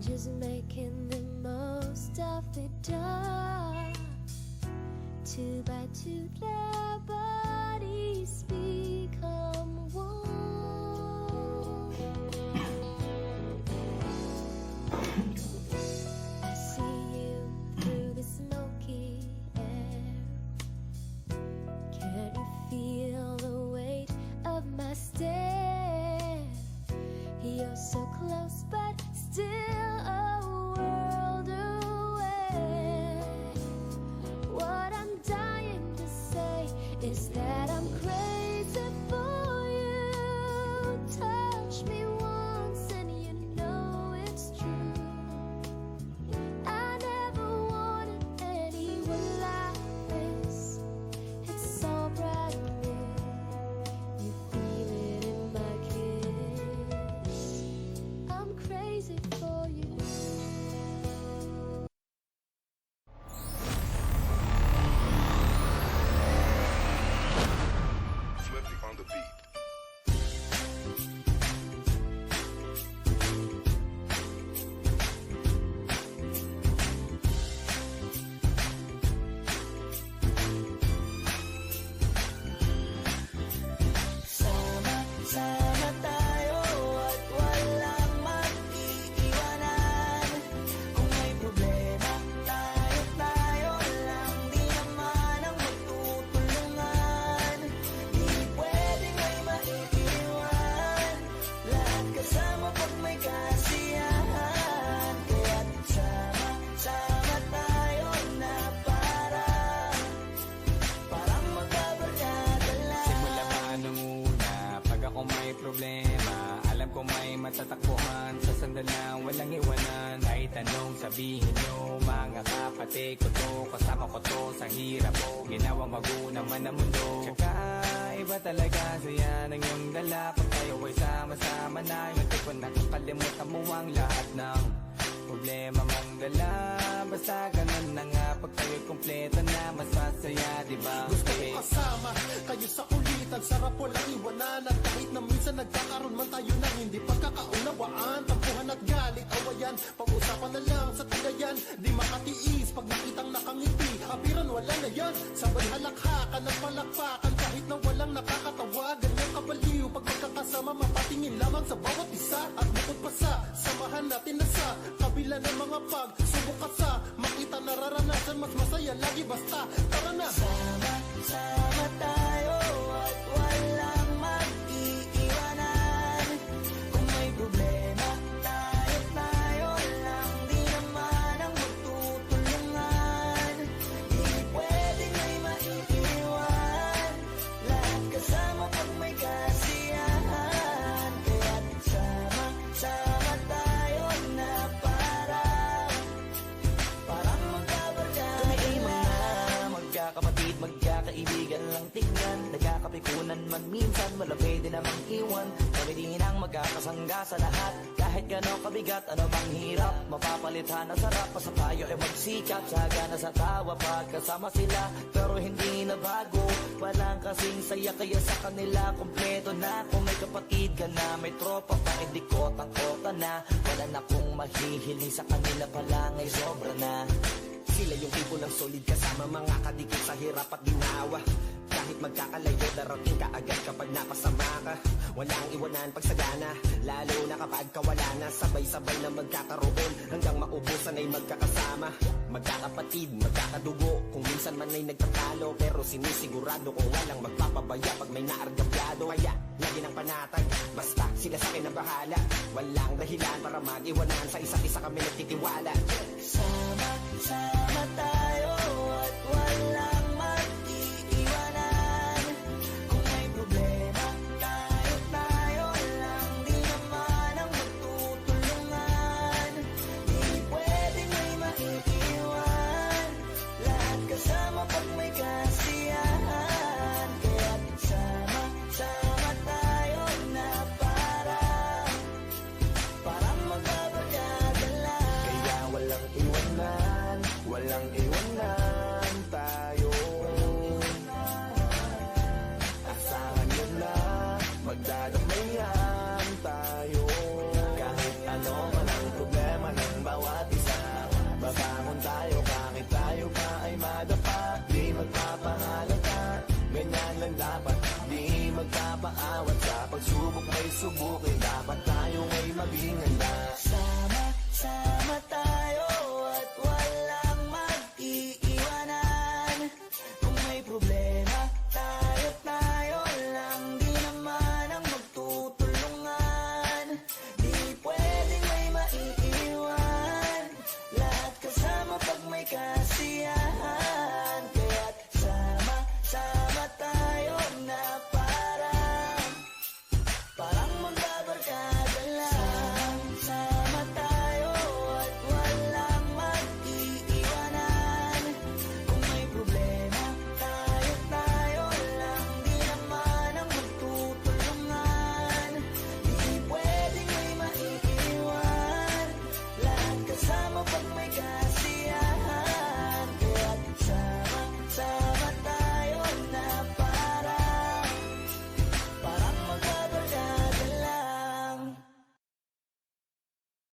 just making the most of the dark. Two by two, their bodies become one. I see you through the smoky air. Can you feel the weight of my stare? You're so close, but still a world away. What I'm dying to say is that I'm crazy for you. Touch me once and you know it's true. I never wanted anyone like this. It's so brand new. You feel it in my kiss. I'm crazy for you. Swifty on the beat. Sama tayo at walang mag-iiwanan. Kung may problema, tayo lang. Di naman ang magtutulungan. Di pwedeng may maiiwan. Lahat kasama pag may kasiyahan. Kaya't sama tayo na parang magkabarkada lang. Simula pa nung una, pag ako may problema, alam ko may matatakbuhan. Sa sandalang walang iwanan. Kahit anong sabihin nyo, mga kapatid ko to, kasama ko to sa hirap ko. Ginawang magulang man ang mundo. Tsaka iba talaga saya ng iyong dala. Pag tayo ay sama-sama na, yung tipo nakakalimutan mo ang lahat ng problema mong dala. Basta ganun na nga, pag tayo'y kumpleto na, mas masaya, diba? Gusto ko kasama kayo sa kulitan. Sarap walang iwanan. At kahit na minsan nagkakaroon man tayo ng hindi pagkakaunawaan, tampuhan at galit, awayan, pag-usapan na lang sa tagayan. Di makatiis pag nakitang nakangiti, apiran wala na yan. Sabay halakhakan at palakpakan kahit na walang nakakatawa. Ganyan kabaliw pag magkakasama, mapatingin lamang sa bawat isa. At bukod pa sa samahan natin na sa kabila ng mga pagsubok at sa makita nararanasan, mas masaya lagi basta tara na. Sama tayo at walang mag-iiwanan. Kung may problema, tayo lang. Di naman ang magtutulungan. Di pwedeng may maiiwan. Lahat kasama pag may kasiyahan. Kaya't sama tayo na parang magkabarkada. Kami ay mga magkakapatid, magkakaibigan lang tingnan. Nagkakapikunan man minsan, wala pwede namang iwan. Kami din ang magkakasangga sa lahat. Kahit gano'ng kabigat, ano bang hirap, mapapalitan ang sarap. Basta tayo ay magsikap, tsaga na sa tawa pagkasama sila. Pero hindi na bago, walang kasing saya. Kaya sa kanila, kompleto na. Kung may kapatid ka na, may tropa pa, hindi kotang-kota na. Wala na kong mahihiling sa kanila pa lang ay sobra na. Sila yung tipo ng solid kasama, mga kadikit sa hirap at ginawa. Kahit magkakalayo, darating ka agad kapag napasama ka. Walang iwanan pag sagana, lalo na kapag kawala na. Sabay-sabay na magkakaroon, hanggang maubusan ay magkakasama. Magkakapatid, magkakadugo, kung minsan man ay nagtatalo. Pero sinisigurado kung walang magpapabaya pag may naargabyado. Kaya lagi ng panatag, basta sila sa akin ang bahala. Walang dahilan para mag-iwanan, sa isa't isa kami nagtitiwala. Sama tayo at walang mag-iiwanan. Kung may problema, tayo lang. Di naman ang magtutulungan. Di pwedeng may maiiwan. Lahat kasama pag may kasiyahan. Kaya't sama tayo na parang magbabarkada lang. Kaya walang iwanan, tayo Subok may subukin, dapat tayo ay maging handa. Sama, sama